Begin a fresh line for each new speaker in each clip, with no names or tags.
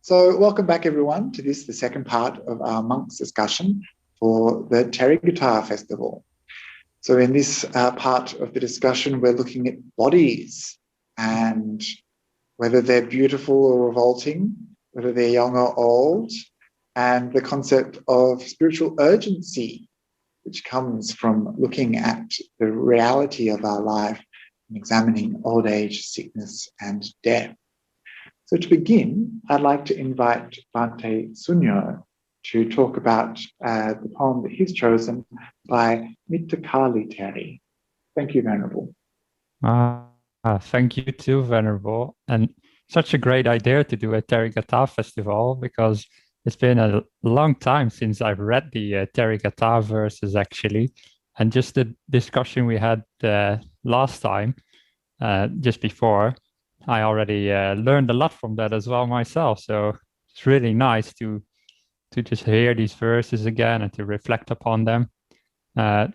So welcome back everyone to the second part of our monks discussion for the Therigatha Festival. So in this part of the discussion, we're looking at bodies and whether they're beautiful or revolting, whether they're young or old, and the concept of spiritual urgency, which comes from looking at the reality of our life and examining old age, sickness, and death. So to begin, I'd like to invite Bhante Sunyo to talk about the poem that he's chosen by Mittakali Theri. Thank you, Venerable.
Thank you too, Venerable. And such a great idea to do a Therigatha Festival, because it's been a long time since I've read the Therigatha verses, actually. And just the discussion we had last time, just before, I already learned a lot from that as well myself. So it's really nice to just hear these verses again and to reflect upon them. I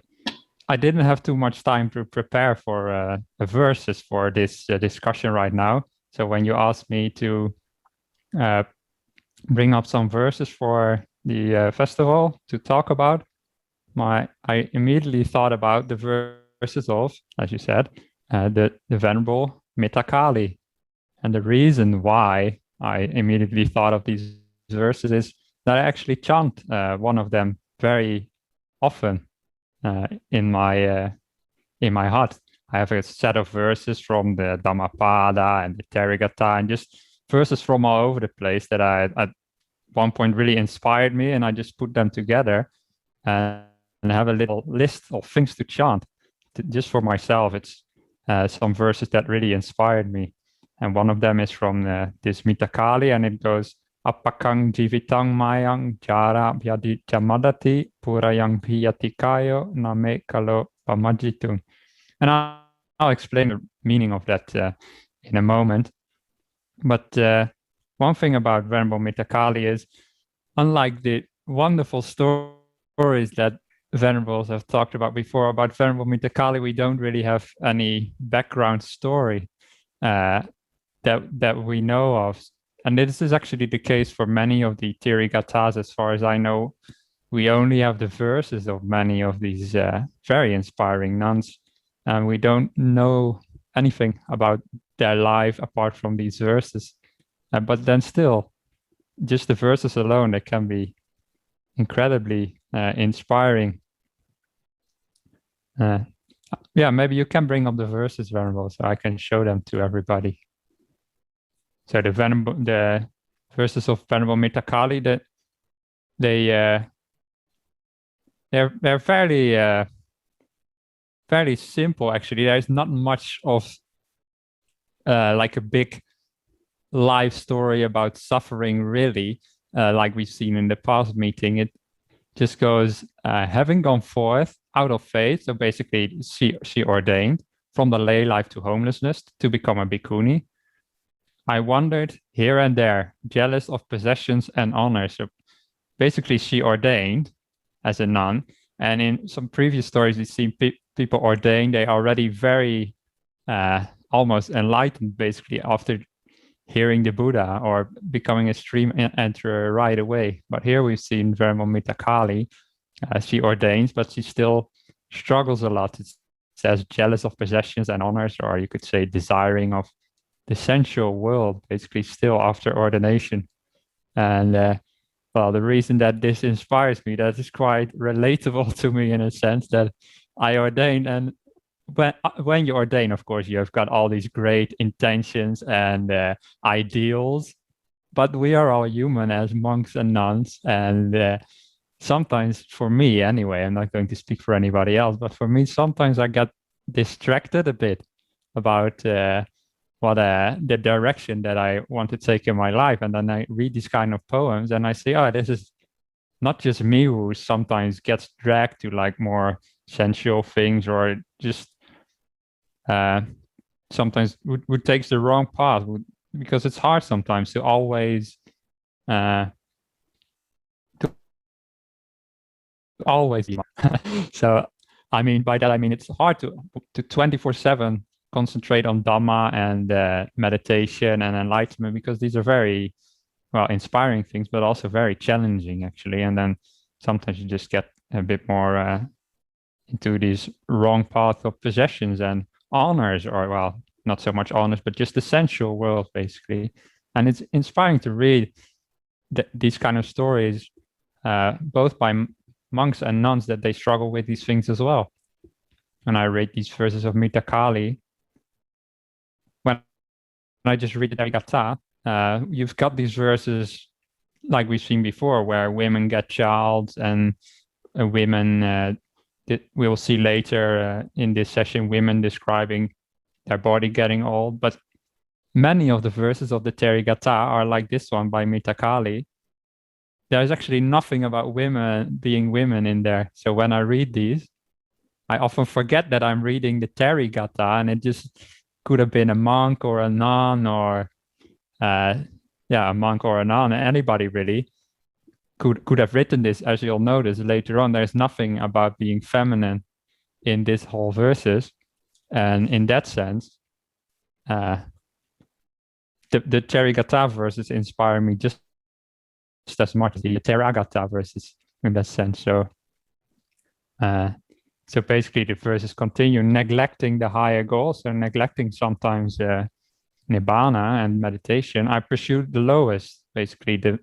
didn't have too much time to prepare for verses for this discussion right now. So when you asked me to bring up some verses for the festival to talk about, I immediately thought about the verses of, as you said, the Venerable Metacarly. And the reason why I immediately thought of these verses is that I actually chant one of them very often in my heart. I have a set of verses from the Dhammapada and the Theirgatha, and just verses from all over the place that I at one point really inspired me, and I just put them together and have a little list of things to chant just for myself. It's some verses that really inspired me. And one of them is from this Metacarly, and it goes, Appakang jivitang mayang jara vyadi jamadati purayang bhiyatikayo name kalo pamajitung. And I'll explain the meaning of that in a moment. But one thing about Venerable Metacarly is, unlike the wonderful stories that Venerables have talked about before about Venerable Metacarly, we don't really have any background story that we know of. And this is actually the case for many of the Theirgathas. As far as I know, we only have the verses of many of these very inspiring nuns, and we don't know anything about their life apart from these verses. But then still, just the verses alone, they can be incredibly inspiring. Yeah, maybe you can bring up the verses, Venerable, so I can show them to everybody. So the verses of Venerable Metacarly, that they're fairly simple, actually. There's not much of like a big life story about suffering, really, like we've seen in the past meeting. It just goes, having gone forth out of faith, so basically she ordained from the lay life to homelessness to become a bhikkhuni. I wandered here and there, jealous of possessions and honors. So basically, she ordained as a nun. And in some previous stories, we've seen people ordained. They already very almost enlightened, basically, after hearing the Buddha or becoming a stream enterer right away. But here we've seen Venerable Metacarly. She ordains, but she still struggles a lot. It says jealous of possessions and honors, or you could say desiring of the sensual world, basically, still after ordination. And well, the reason that this inspires me, that is quite relatable to me in a sense, that I ordained, and when you ordain, of course, you have got all these great intentions and ideals, but we are all human as monks and nuns, and sometimes, for me anyway, I'm not going to speak for anybody else, but for me, sometimes I get distracted a bit about the direction that I want to take in my life. And then I read these kind of poems and I say, oh, this is not just me who sometimes gets dragged to like more sensual things, or just sometimes would takes the wrong path, because it's hard sometimes to always so I mean, by that I mean it's hard to 24/7 concentrate on Dhamma and meditation and enlightenment, because these are very well, inspiring things, but also very challenging, actually. And then sometimes you just get a bit more into these wrong path of possessions and honors, or, well, not so much honors, but just the sensual world, basically. And it's inspiring to read these kind of stories, both by monks and nuns, that they struggle with these things as well. And I read these verses of Mittakali. When I just read the Theirgatha, you've got these verses like we've seen before, where women get child, and women, we will see later in this session, women describing their body getting old. But many of the verses of the Theirgatha are like this one by Metacarly. There's actually nothing about women being women in there. So when I read these, I often forget that I'm reading the Theirgatha, and it just could have been a monk or a nun, or a monk or a nun. Anybody really could have written this. As you'll notice later on, there's nothing about being feminine in this whole verses, and in that sense, the Theirgatha verses inspire me just as much as the Theirgatha verses in that sense. So basically the verses continue neglecting the higher goals, and neglecting sometimes nibbana and meditation. I pursued the lowest, basically the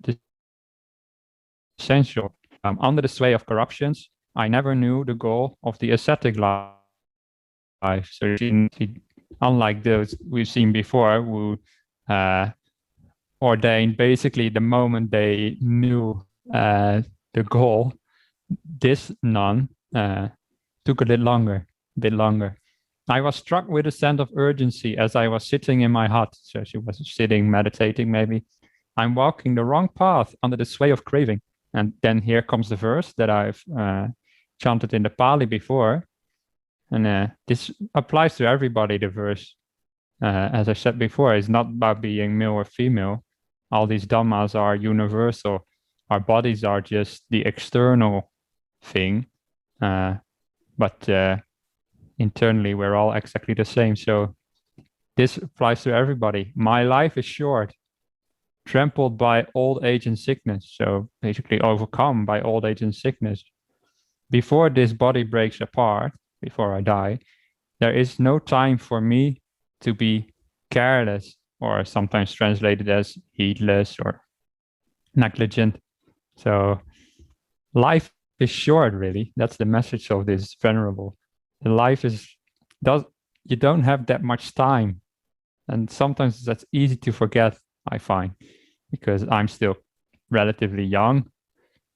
essential. Under the sway of corruptions, I never knew the goal of the ascetic life. So unlike those we've seen before, who ordained basically the moment they knew the goal, this nun took a bit longer. I was struck with a sense of urgency as I was sitting in my hut. So she was sitting, meditating maybe. I'm walking the wrong path under the sway of craving. And then here comes the verse that I've chanted in the Pali before. And this applies to everybody, the verse. As I said before, it's not about being male or female. All these dhammas are universal. Our bodies are just the external thing. But internally, we're all exactly the same. So this applies to everybody. My life is short, trampled by old age and sickness. So basically overcome by old age and sickness. Before this body breaks apart, before I die, there is no time for me to be careless, or sometimes translated as heedless or negligent. So life is short, really. That's the message of this venerable. The life you don't have that much time. And sometimes that's easy to forget, I find, because I'm still relatively young.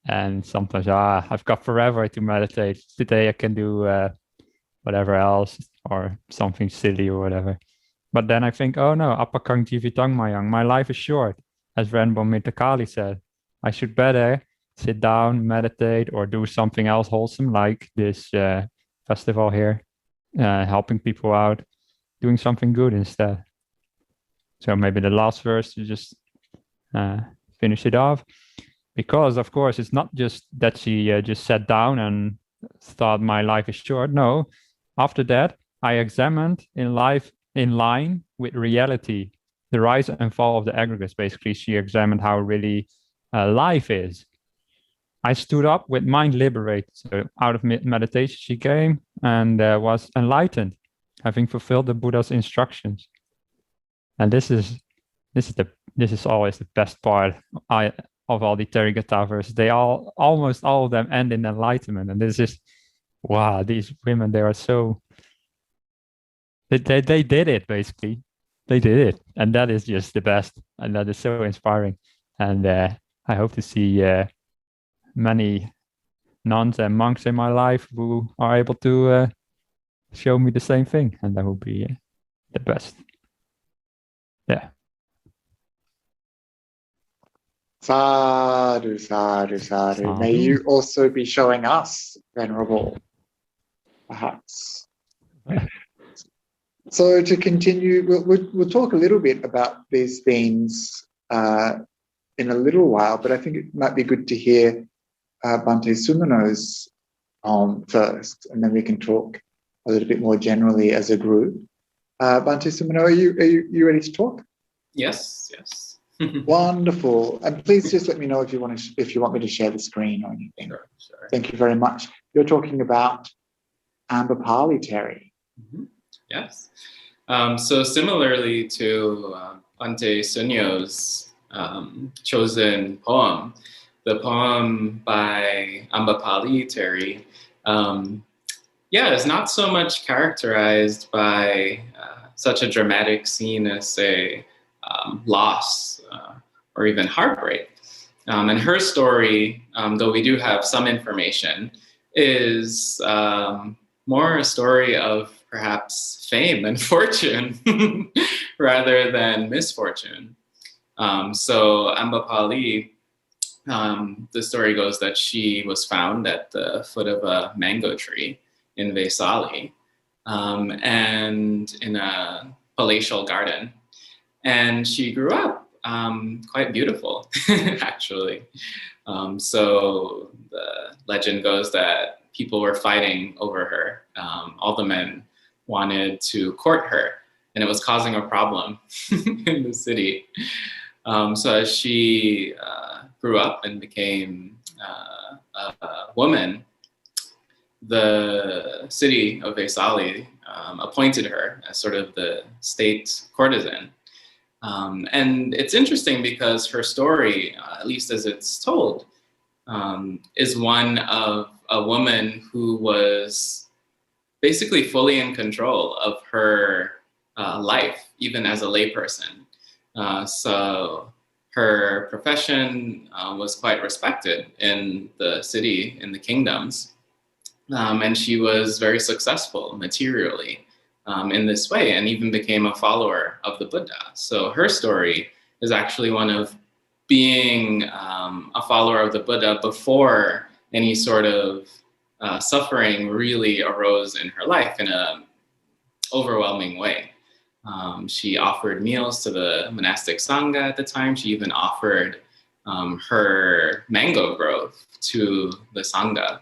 And sometimes, I've got forever to meditate. Today I can do whatever else, or something silly or whatever. But then I think, oh no, apakang jivitang mayang. My life is short. As Venerable Mittakali said, I should better sit down, meditate, or do something else wholesome, like this festival here, helping people out, doing something good instead. So maybe the last verse to just finish it off. Because, of course, it's not just that she just sat down and thought my life is short. No, after that, I examined in line with reality, the rise and fall of the aggregates. Basically, she examined how really life is. I stood up with mind liberated. So out of meditation, she came and was enlightened, having fulfilled the Buddha's instructions. And this is always the best part of all the Therigatha verses. Almost all of them end in enlightenment. And this is, wow, these women, they are so, they did it, basically. They did it. And that is just the best. And that is so inspiring. And I hope to see many nuns and monks in my life who are able to show me the same thing. And that would be the best. Yeah.
Sadhu, sadhu, sadhu. May you also be showing us, Venerable, perhaps. So to continue, we'll talk a little bit about these themes in a little while, but I think it might be good to hear Bhante Sumano's first, and then we can talk a little bit more generally as a group. Bhante Sumano, are you ready to talk?
Yes.
Wonderful. And please just let me know if you want me to share the screen or anything.
Sure, sure.
Thank you very much. You're talking about Ambapali Theri.
Yes. So similarly to Bhante Sunyo's chosen poem, the poem by Ambapali Theri, is not so much characterized by such a dramatic scene as, say, loss or even heartbreak. And her story, though we do have some information, is more a story of perhaps fame and fortune rather than misfortune. So Ambapali, the story goes that she was found at the foot of a mango tree in Vesali, and in a palatial garden. And she grew up quite beautiful, actually. So the legend goes that people were fighting over her. All the men wanted to court her, and it was causing a problem in the city. So as she grew up and became a woman, the city of Vesali appointed her as sort of the state courtesan. And it's interesting because her story, at least as it's told, is one of a woman who was basically fully in control of her life, even as a layperson. So her profession was quite respected in the city, in the kingdoms. And she was very successful materially in this way, and even became a follower of the Buddha. So her story is actually one of being a follower of the Buddha before any sort of suffering really arose in her life in an overwhelming way. She offered meals to the monastic sangha at the time. She even offered her mango grove to the sangha,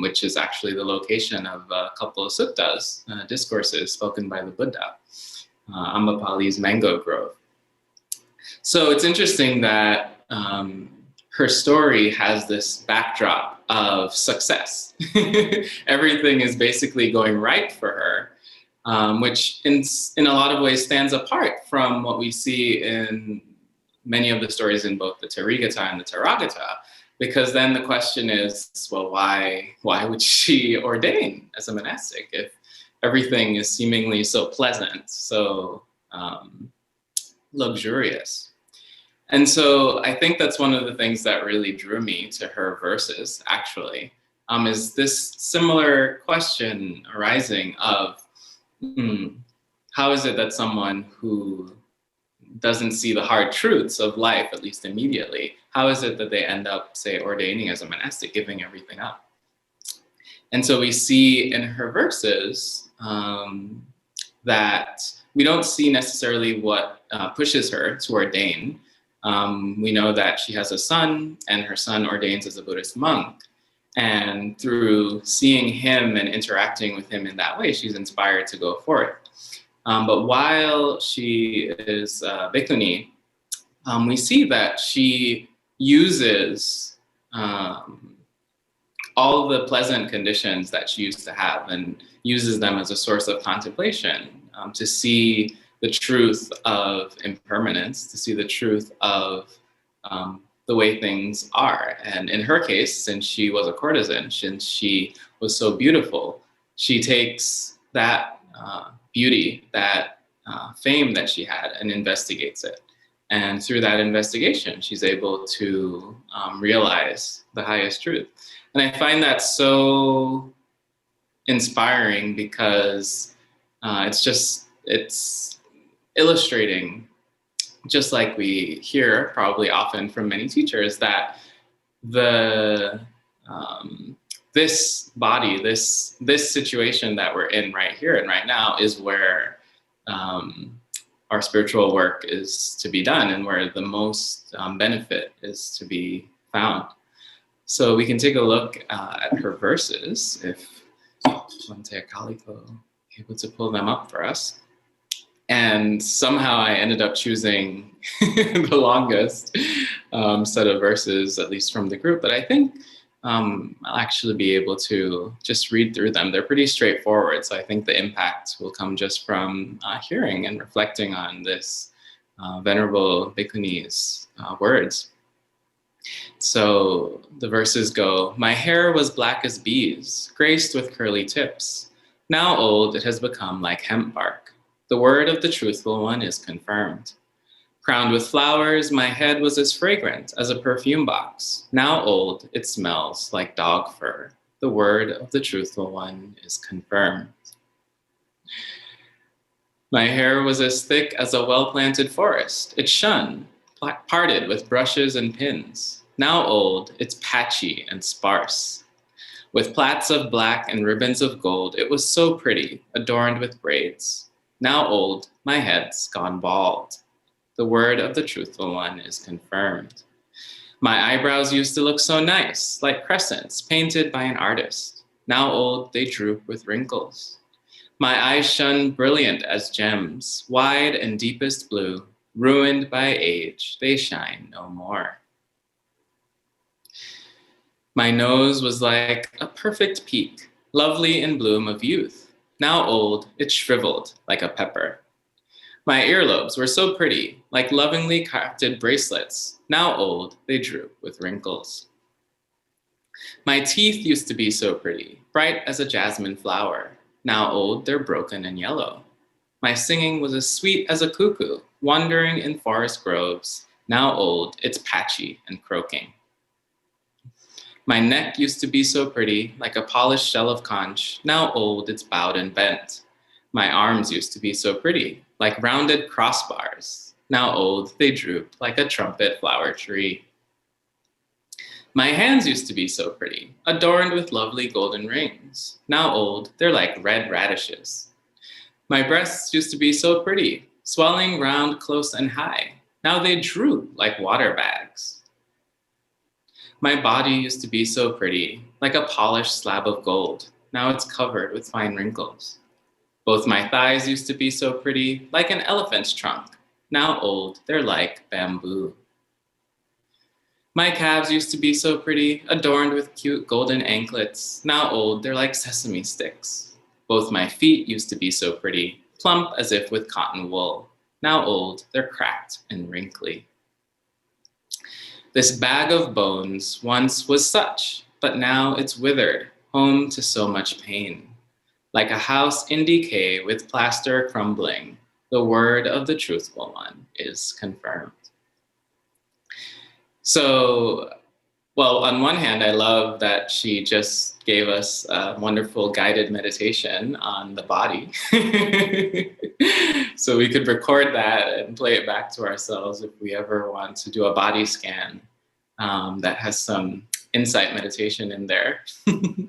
which is actually the location of a couple of suttas, discourses spoken by the Buddha, Ambapali's mango grove. So it's interesting that her story has this backdrop of success. Everything is basically going right for her, which in a lot of ways stands apart from what we see in many of the stories in both the Therigatha and the Theirgatha, because then the question is, well, why would she ordain as a monastic if everything is seemingly so pleasant, so luxurious? And so I think that's one of the things that really drew me to her verses, actually, is this similar question arising of how is it that someone who doesn't see the hard truths of life, at least immediately, how is it that they end up, say, ordaining as a monastic, giving everything up? And so we see in her verses that we don't see necessarily what pushes her to ordain. We know that she has a son, and her son ordains as a Buddhist monk. And through seeing him and interacting with him in that way, she's inspired to go forth. But while she is bhikkhuni, we see that she uses all the pleasant conditions that she used to have and uses them as a source of contemplation to see the truth of impermanence, to see the truth of the way things are. And in her case, since she was a courtesan, since she was so beautiful, she takes that beauty, that fame that she had, and investigates it. And through that investigation, she's able to realize the highest truth. And I find that so inspiring because it's illustrating, just like we hear probably often from many teachers, that this body, this situation that we're in right here and right now is where our spiritual work is to be done and where the most benefit is to be found. So we can take a look at her verses, if Bhante Akaliko able to pull them up for us. And somehow I ended up choosing the longest set of verses, at least from the group. But I think I'll actually be able to just read through them. They're pretty straightforward. So I think the impact will come just from hearing and reflecting on this Venerable Bhikkhuni's words. So the verses go, "My hair was black as bees, graced with curly tips. Now old, it has become like hemp bark. The word of the truthful one is confirmed. Crowned with flowers, my head was as fragrant as a perfume box. Now old, it smells like dog fur. The word of the truthful one is confirmed. My hair was as thick as a well-planted forest. It shone, parted with brushes and pins. Now old, it's patchy and sparse. With plaits of black and ribbons of gold, it was so pretty, adorned with braids. Now old, my head's gone bald. The word of the truthful one is confirmed. My eyebrows used to look so nice, like crescents painted by an artist. Now old, they droop with wrinkles. My eyes shone brilliant as gems, wide and deepest blue. Ruined by age, they shine no more. My nose was like a perfect peak, lovely in bloom of youth. Now old, it shriveled like a pepper. My earlobes were so pretty, like lovingly crafted bracelets. Now old, they droop with wrinkles. My teeth used to be so pretty, bright as a jasmine flower. Now old, they're broken and yellow. My singing was as sweet as a cuckoo, wandering in forest groves. Now old, it's patchy and croaking. My neck used to be so pretty, like a polished shell of conch. Now old, it's bowed and bent. My arms used to be so pretty, like rounded crossbars. Now old, they droop like a trumpet flower tree. My hands used to be so pretty, adorned with lovely golden rings. Now old, they're like red radishes. My breasts used to be so pretty, swelling round, close, and high. Now they droop like water bags. My body used to be so pretty, like a polished slab of gold. Now it's covered with fine wrinkles. Both my thighs used to be so pretty, like an elephant's trunk. Now old, they're like bamboo. My calves used to be so pretty, adorned with cute golden anklets. Now old, they're like sesame sticks. Both my feet used to be so pretty, plump as if with cotton wool. Now old, they're cracked and wrinkly. This bag of bones once was such, but now it's withered, home to so much pain. Like a house in decay with plaster crumbling, the word of the truthful one is confirmed. So, well, on one hand, I love that she just gave us a wonderful guided meditation on the body. So we could record that and play it back to ourselves if we ever want to do a body scan that has some insight meditation in there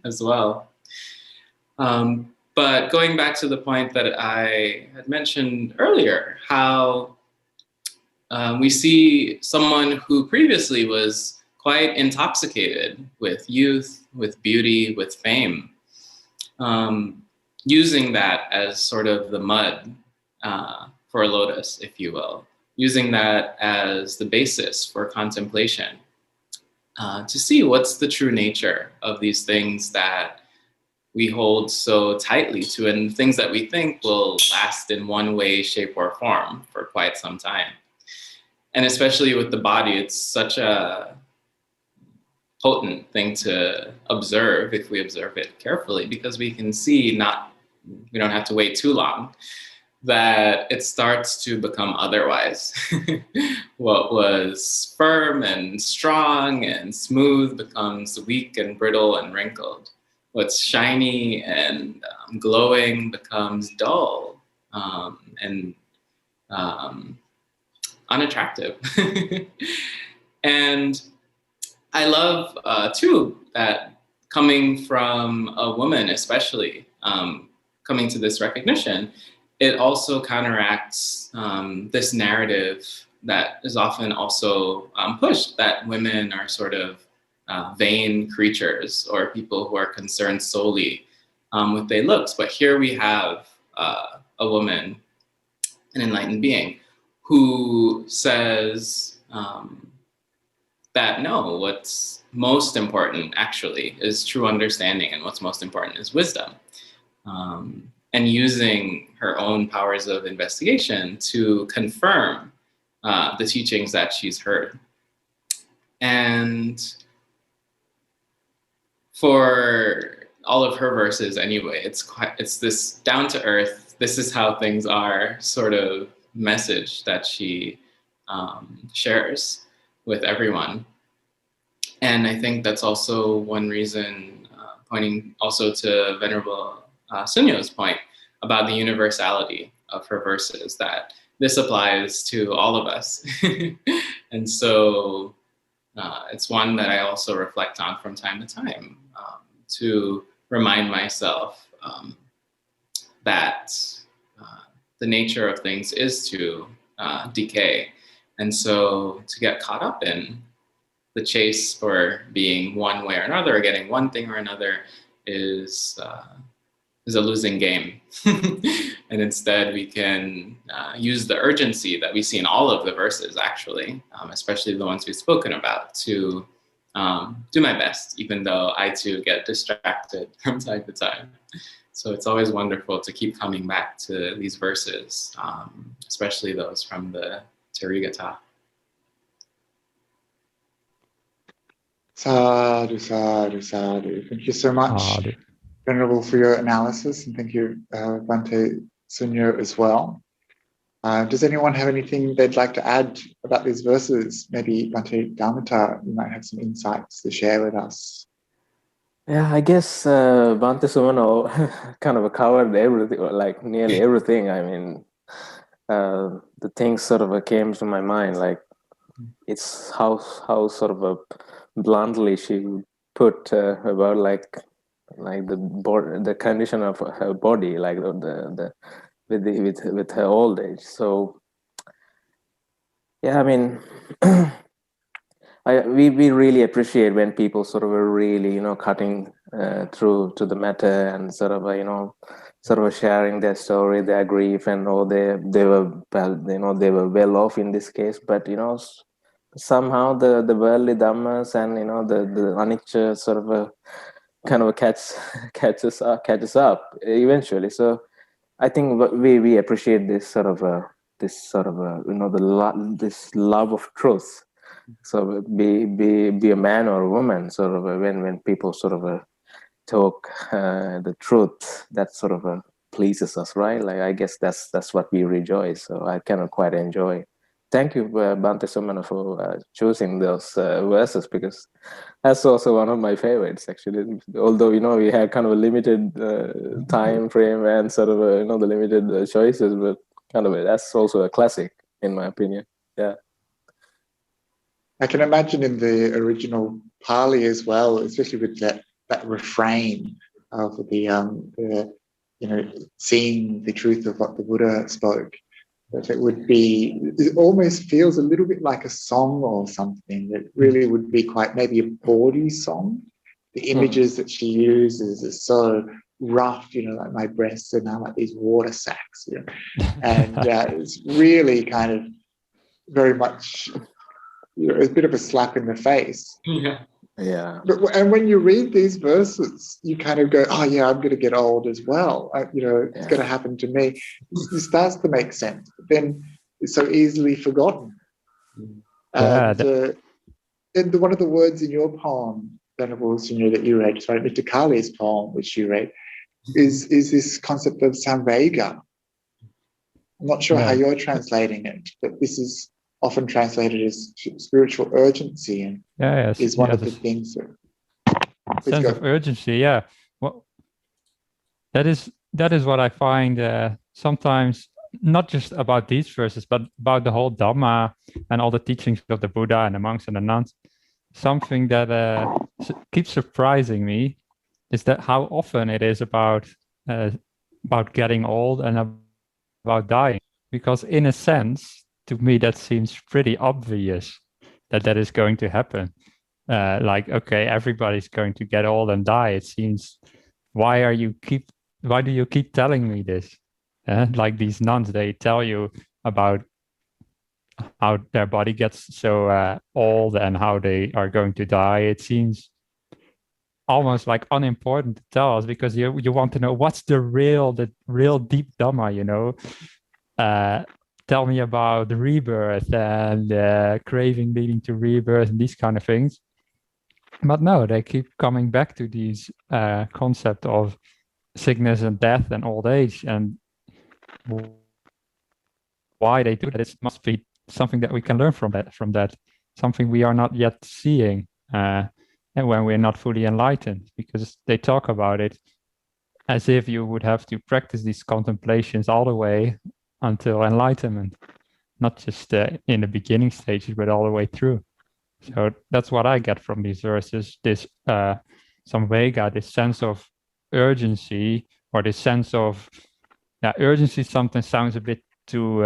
as well. But going back to the point that I had mentioned earlier, how we see someone who previously was quite intoxicated with youth, with beauty, with fame, using that as sort of the mud for a lotus, if you will, using that as the basis for contemplation, to see what's the true nature of these things that we hold so tightly to, and things that we think will last in one way, shape, or form for quite some time. And especially with the body, it's such a potent thing to observe if we observe it carefully, because we can see, we don't have to wait too long, that it starts to become otherwise. What was firm and strong and smooth becomes weak and brittle and wrinkled. What's shiny and glowing becomes dull and unattractive. And I love, too, that coming from a woman, especially, coming to this recognition, it also counteracts this narrative that is often also pushed, that women are sort of vain creatures or people who are concerned solely with their looks. But here we have a woman an enlightened being, who says that no, what's most important actually is true understanding, and what's most important is wisdom. And using her own powers of investigation to confirm the teachings that she's heard. And for all of her verses anyway, it's this down to earth, this is how things are sort of message that she shares with everyone. And I think that's also one reason, pointing also to Venerable Sunyo's point about the universality of her verses, that this applies to all of us. And so it's one that I also reflect on from time to time, to remind myself that the nature of things is to decay. And so to get caught up in the chase for being one way or another, or getting one thing or another, is a losing game. And instead we can use the urgency that we see in all of the verses, actually, especially the ones we've spoken about, to do my best, even though I too get distracted from time to time. So it's always wonderful to keep coming back to these verses, especially those from the Therigatha.
Sadhu, sadhu, sadhu. Thank you so much,
Sadhu.
Venerable, for your analysis, and thank you, Bhante Sunyo, as well. Does anyone have anything they'd like to add about these verses? Maybe Bhante Damita, you might have some insights to share with us.
Yeah, I guess Bhante Sumano kind of covered everything, like nearly everything. I mean, the things sort of came to my mind, like it's how sort of bluntly she put about like the condition of her body, like with her old age. So yeah, I mean, we really appreciate when people sort of are really, cutting through to the matter, and sort of sharing their story, their grief, and they were well off in this case, but somehow the worldly dhammas and the anicca sort of kind of catches up eventually. So I think we appreciate this this love of truth. So be a man or a woman, sort of when people sort of talk the truth, that sort of pleases us, right? Like, I guess that's what we rejoice. So I cannot quite enjoy. Thank you, Bhante Sumano, for choosing those verses, because that's also one of my favorites, actually. Although we had kind of a limited time frame and sort of the limited choices, but kind of that's also a classic, in my opinion. Yeah.
I can imagine in the original Pali as well, especially with that refrain of the seeing the truth of what the Buddha spoke, that it almost feels a little bit like a song or something that really would be quite maybe a bawdy song. The images that she uses are so rough, like my breasts are now like these water sacks, and it's really kind of very much, a bit of a slap in the face.
Yeah.
And when you read these verses, you kind of go, oh yeah, I'm going to get old as well. It's going to happen to me. It starts to make sense. But then it's so easily forgotten. And one of the words in your poem, Venerable Sunyo, that you read, sorry, Mittakali's poem, which you read, is this concept of samvega. I'm not sure how you're translating it, but this is often translated as spiritual urgency, and is one of the things that
sense of urgency. Yeah, well, that is what I find sometimes, not just about these verses, but about the whole Dhamma and all the teachings of the Buddha and the monks and the nuns. Something that keeps surprising me is that how often it is about getting old and about dying, because in a sense, to me, that seems pretty obvious that is going to happen. Like, okay, everybody's going to get old and die. It seems, why do you keep telling me this? like these nuns, they tell you about how their body gets so old and how they are going to die. It seems almost like unimportant to tell us, because you want to know what's the real deep Dhamma, you know. Tell me about the rebirth and craving leading to rebirth and these kind of things. But no, they keep coming back to these concept of sickness and death and old age, and why they do that. It must be something that we can learn from that, something we are not yet seeing, and when we're not fully enlightened, because they talk about it as if you would have to practice these contemplations all the way until enlightenment, not just in the beginning stages, but all the way through. So that's what I get from these verses, this samvega, this sense of urgency, or this sense of urgency sometimes sounds a bit too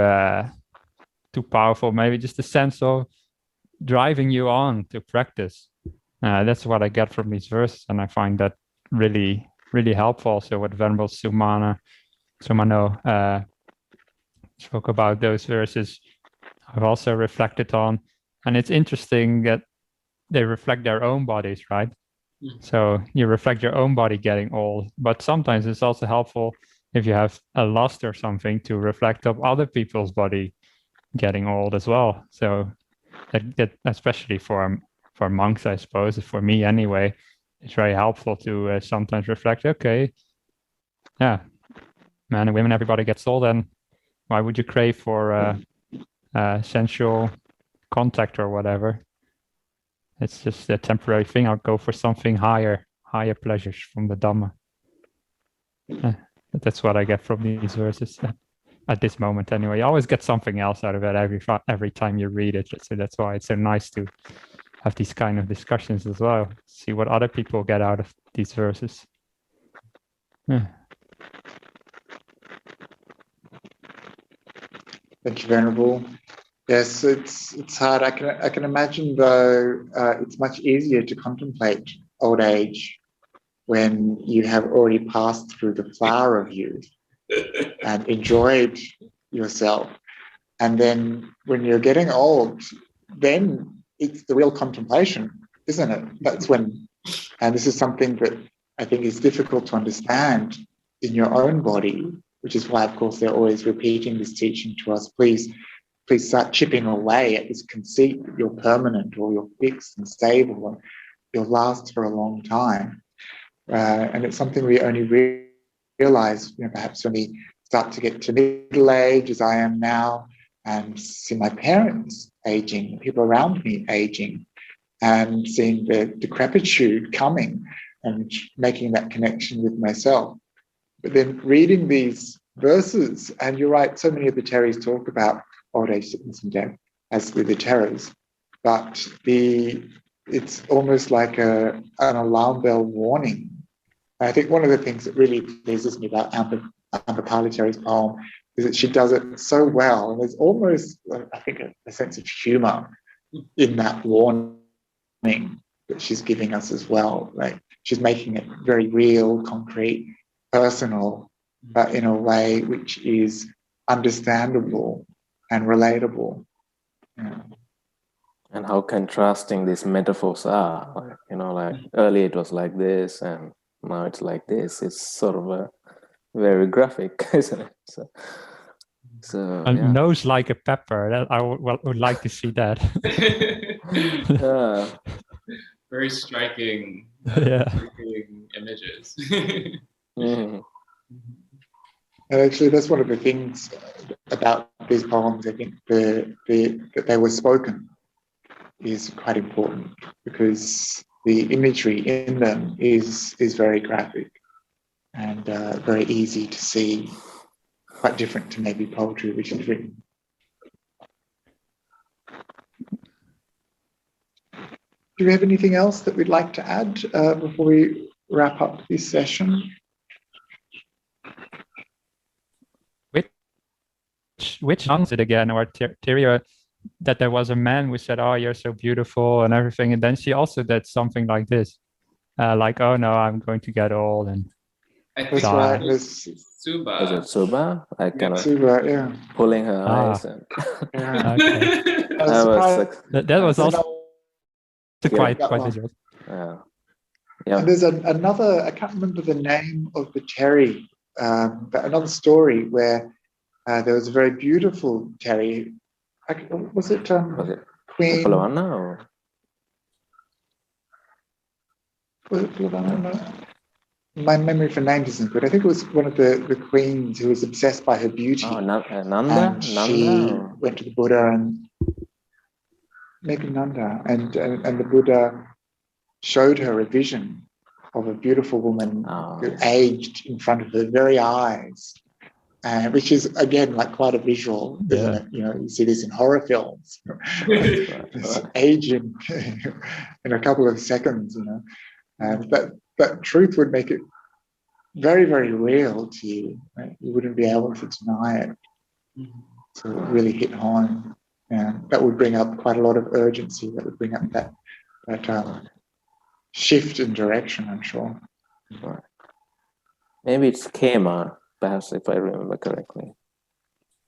powerful, maybe just a sense of driving you on to practice. That's what I get from these verses, and I find that really, really helpful. So what Venerable Sumano spoke about, those verses, I've also reflected on. And it's interesting that they reflect their own bodies, right? Mm. So you reflect your own body getting old, but sometimes it's also helpful if you have a lust or something to reflect of other people's body getting old as well. So that especially for monks, I suppose, for me anyway, it's very helpful to sometimes reflect, okay, yeah, men and women, everybody gets old, and why would you crave for sensual contact or whatever? It's just a temporary thing. I'll go for something higher pleasures from the Dhamma. That's what I get from these verses at this moment anyway. You always get something else out of it every time you read it. So that's why it's so nice to have these kind of discussions as well. See what other people get out of these verses. Yeah.
Thank you, Venerable. Yes, it's hard. I can imagine, though, it's much easier to contemplate old age when you have already passed through the flower of youth and enjoyed yourself. And then when you're getting old, then it's the real contemplation, isn't it? That's when, and this is something that I think is difficult to understand in your own body, which is why, of course, they're always repeating this teaching to us. Please start chipping away at this conceit that you're permanent or you're fixed and stable and you'll last for a long time. And it's something we only realize, perhaps when we start to get to middle age, as I am now, and see my parents aging, people around me aging, and seeing the decrepitude coming and making that connection with myself. But then reading these verses, and you're right, so many of the Theris talk about old age, sickness and death, as with the Theras, but it's almost like an alarm bell warning. I think one of the things that really pleases me about Ambapali Theri's poem is that she does it so well, and there's almost, I think, a sense of humour in that warning that she's giving us as well. Like, she's making it very real, concrete, personal, but in a way which is understandable and relatable. Yeah.
And how contrasting these metaphors are. Like earlier it was like this, and now it's like this. It's sort of a very graphic, isn't it? So
and
yeah.
nose like a pepper. That I would like to see that.
Very striking, striking images.
Mm.
And actually, that's one of the things about these poems. I think that they were spoken is quite important, because the imagery in them is very graphic and very easy to see, quite different to maybe poetry which is written. Do we have anything else that we'd like to add before we wrap up this session?
Which nuns it again, or Theri, that there was a man who said, "Oh, you're so beautiful," and everything, and then she also did something like this, like, "Oh no, I'm going to get old," and
I think
That's right. There's
Suba.
Is it Suba? I kind of
Suba, yeah.
pulling her eyes. And
Yeah.
Okay.
I was surprised.
That was also quite
that one.
visual.
Yeah.
And there's another, I can't remember the name of the Theri, but another story where there was a very beautiful Theri. Was it Queen?
Pulawana or?
Was it Pulawana? No. My memory for names isn't good. I think it was one of the queens who was obsessed by her beauty.
Oh, Nanda?
And she
or?
went to the Buddha and maybe Nanda, and the Buddha showed her a vision of a beautiful woman who aged in front of her very eyes, which is again like quite a visual, isn't it? You know, you see this in horror films, it's aging in a couple of seconds, you know. But truth would make it very, very real to you. Right? You wouldn't be able to deny it. So it really hit home. And that would bring up quite a lot of urgency. That would bring up that shift in direction, I'm sure.
Right. Maybe it's Kema, perhaps, if I remember correctly.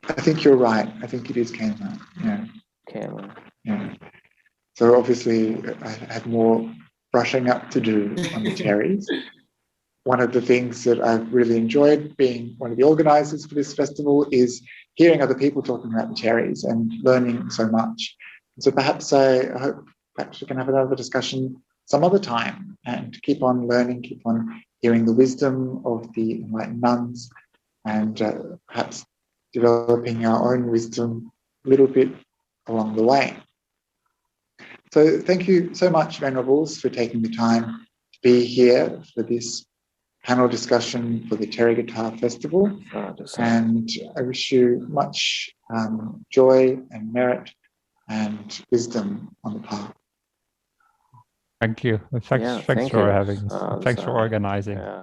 I think you're right. I think it is Kema. Yeah.
Kema.
Yeah. So obviously I have more brushing up to do on the Theris. One of the things that I've really enjoyed being one of the organizers for this festival is hearing other people talking about the Theris and learning so much. So perhaps I hope perhaps we can have another discussion some other time and keep on learning, keep on hearing the wisdom of the Enlightened Nuns and perhaps developing our own wisdom a little bit along the way. So thank you so much, Venerables, for taking the time to be here for this panel discussion for the Therigatha Festival. And I wish you much joy and merit and wisdom on the path.
Thank you. Thanks for having us. Thanks for organizing.
Yeah.